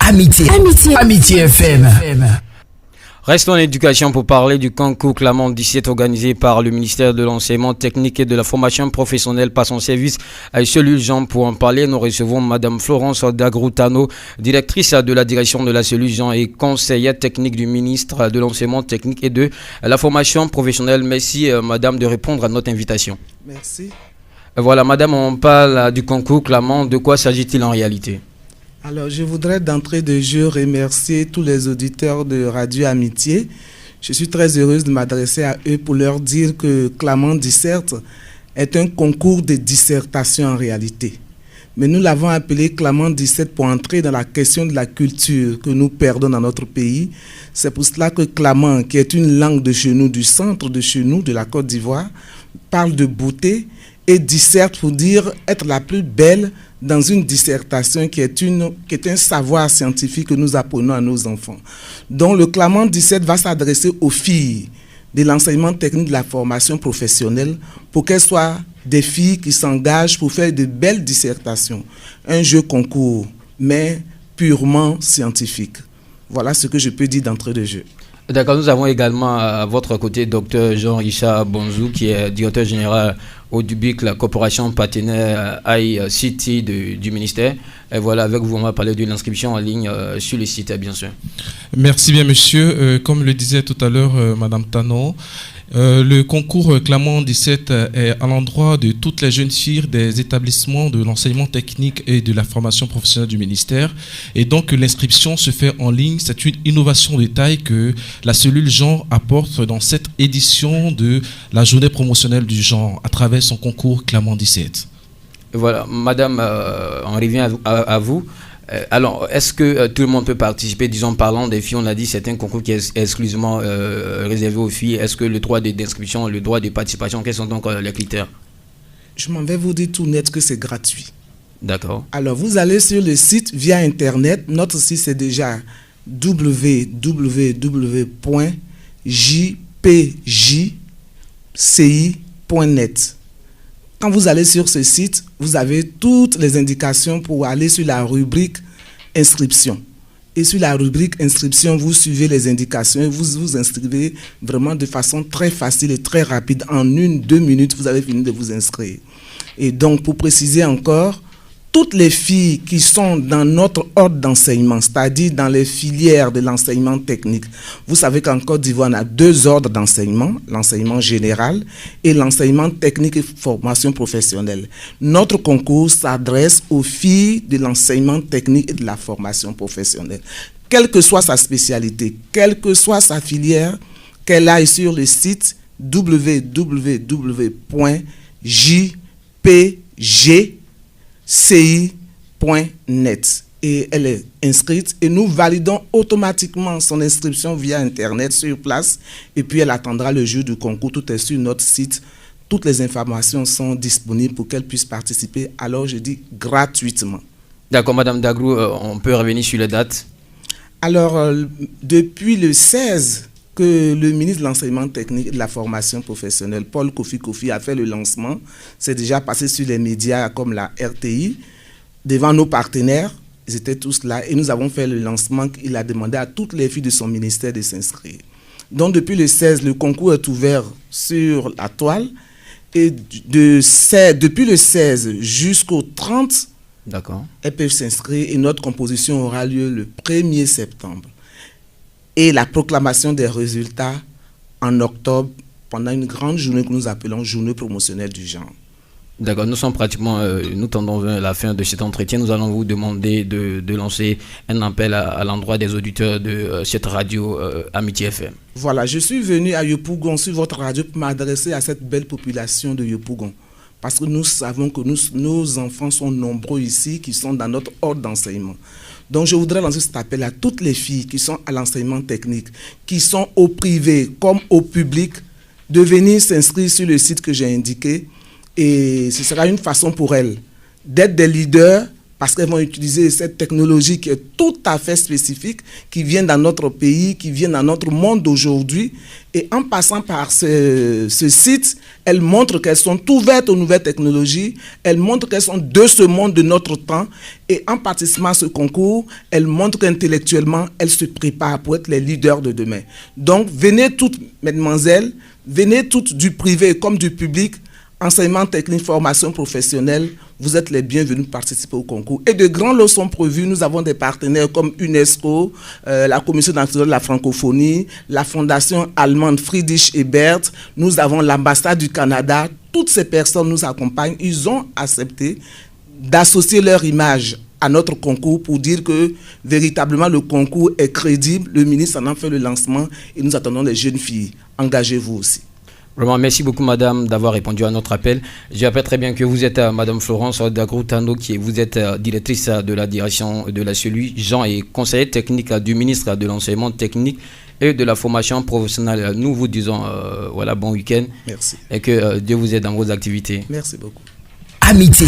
Amitié FM. Restons en éducation pour parler du concours Clamant 17 organisé par le ministère de l'Enseignement technique et de la formation professionnelle par son service à cellule Jean. Pour en parler, nous recevons Madame Florence Dagroutano, directrice de la direction de la cellule Jean et conseillère technique du ministre de l'Enseignement technique et de la formation professionnelle. Merci Madame de répondre à notre invitation. Merci. Voilà Madame, on parle du concours Clamant. De quoi s'agit-il en réalité ? Alors, je voudrais d'entrée de jeu remercier tous les auditeurs de Radio Amitié. Je suis très heureuse de m'adresser à eux pour leur dire que Clamant Disserte est un concours de dissertation en réalité. Mais nous l'avons appelé Clamant 17 pour entrer dans la question de la culture que nous perdons dans notre pays. C'est pour cela que Clamant, qui est une langue de chez nous, du centre de chez nous, de la Côte d'Ivoire, parle de beauté et disserte pour dire être la plus belle dans une dissertation qui est un savoir scientifique que nous apprenons à nos enfants. Donc le Clamant 17 va s'adresser aux filles de l'enseignement technique de la formation professionnelle pour qu'elles soient des filles qui s'engagent pour faire de belles dissertations. Un jeu concours, mais purement scientifique. Voilà ce que je peux dire d'entrée de jeu. D'accord, nous avons également à votre côté Dr Jean-Richard Bonzou, qui est directeur général au DUBIC, la corporation partenaire ICT du ministère. Et voilà, avec vous, on va parler de l'inscription en ligne sur le site, bien sûr. Merci bien, monsieur. Comme le disait tout à l'heure Madame Tano, le concours Clamant 17 est à l'endroit de toutes les jeunes filles des établissements de l'enseignement technique et de la formation professionnelle du ministère. Et donc, l'inscription se fait en ligne. C'est une innovation de taille que la cellule genre apporte dans cette édition de la journée promotionnelle du genre à travers son concours Clamant 17. Voilà, madame, on revient à vous. Alors, est-ce que tout le monde peut participer? Disons, parlant des filles, on a dit que c'est un concours qui est exclusivement réservé aux filles. Est-ce que le droit d'inscription, le droit de participation, quels sont donc les critères? Je m'en vais vous dire tout net que c'est gratuit. D'accord. Alors, vous allez sur le site via Internet. Notre site, c'est déjà www.jpjci.net. Quand vous allez sur ce site, vous avez toutes les indications pour aller sur la rubrique inscription. Et sur la rubrique inscription, vous suivez les indications et vous vous inscrivez vraiment de façon très facile et très rapide. En 1-2 minutes, vous avez fini de vous inscrire. Et donc, pour préciser encore, toutes les filles qui sont dans notre ordre d'enseignement, c'est-à-dire dans les filières de l'enseignement technique, vous savez qu'en Côte d'Ivoire, on a 2 ordres d'enseignement, l'enseignement général et l'enseignement technique et formation professionnelle. Notre concours s'adresse aux filles de l'enseignement technique et de la formation professionnelle. Quelle que soit sa spécialité, quelle que soit sa filière, qu'elle aille sur le site www.jpjci.net et elle est inscrite et nous validons automatiquement son inscription via Internet sur place et puis elle attendra le jour du concours. Tout est sur notre site. Toutes les informations sont disponibles pour qu'elle puisse participer. Alors je dis gratuitement. D'accord, Madame Dagrou, on peut revenir sur les dates? Alors, depuis le 16 que le ministre de l'Enseignement technique et de la formation professionnelle, Paul Kofi, a fait le lancement. C'est déjà passé sur les médias comme la RTI, devant nos partenaires, ils étaient tous là, et nous avons fait le lancement. Il a demandé à toutes les filles de son ministère de s'inscrire. Donc depuis le 16, le concours est ouvert sur la toile, et depuis le 16 jusqu'au 30, d'accord, elles peuvent s'inscrire, et notre composition aura lieu le 1er septembre. Et la proclamation des résultats en octobre, pendant une grande journée que nous appelons journée promotionnelle du genre. D'accord, nous sommes pratiquement, nous tendons vers la fin de cet entretien. Nous allons vous demander de lancer un appel à l'endroit des auditeurs de cette radio Amitié FM. Voilà, je suis venu à Yopougon sur votre radio pour m'adresser à cette belle population de Yopougon. Parce que nous savons que nos enfants sont nombreux ici, qui sont dans notre ordre d'enseignement. Donc, je voudrais lancer cet appel à toutes les filles qui sont à l'enseignement technique, qui sont au privé comme au public, de venir s'inscrire sur le site que j'ai indiqué. Et ce sera une façon pour elles d'être des leaders parce qu'elles vont utiliser cette technologie qui est tout à fait spécifique, qui vient dans notre pays, qui vient dans notre monde d'aujourd'hui. Et en passant par ce site, elles montrent qu'elles sont ouvertes aux nouvelles technologies, elles montrent qu'elles sont de ce monde de notre temps. Et en participant à ce concours, elles montrent qu'intellectuellement, elles se préparent pour être les leaders de demain. Donc, venez toutes, mesdemoiselles, venez toutes du privé comme du public, enseignement technique, formation professionnelle, vous êtes les bienvenus pour participer au concours. Et de grandes leçons prévues, nous avons des partenaires comme UNESCO, la Commission nationale de la francophonie, la Fondation allemande Friedrich Ebert, nous avons l'ambassade du Canada. Toutes ces personnes nous accompagnent. Ils ont accepté d'associer leur image à notre concours pour dire que véritablement le concours est crédible. Le ministre en a fait le lancement et nous attendons les jeunes filles. Engagez-vous aussi. Vraiment, merci beaucoup, madame, d'avoir répondu à notre appel. Je rappelle très bien que vous êtes madame Florence Dagroutano, vous êtes directrice de la direction de la cellule Jean et conseillère technique du ministre de l'enseignement technique et de la formation professionnelle. Nous vous disons voilà, bon week-end. Merci. Et que Dieu vous aide dans vos activités. Merci beaucoup. Amitié.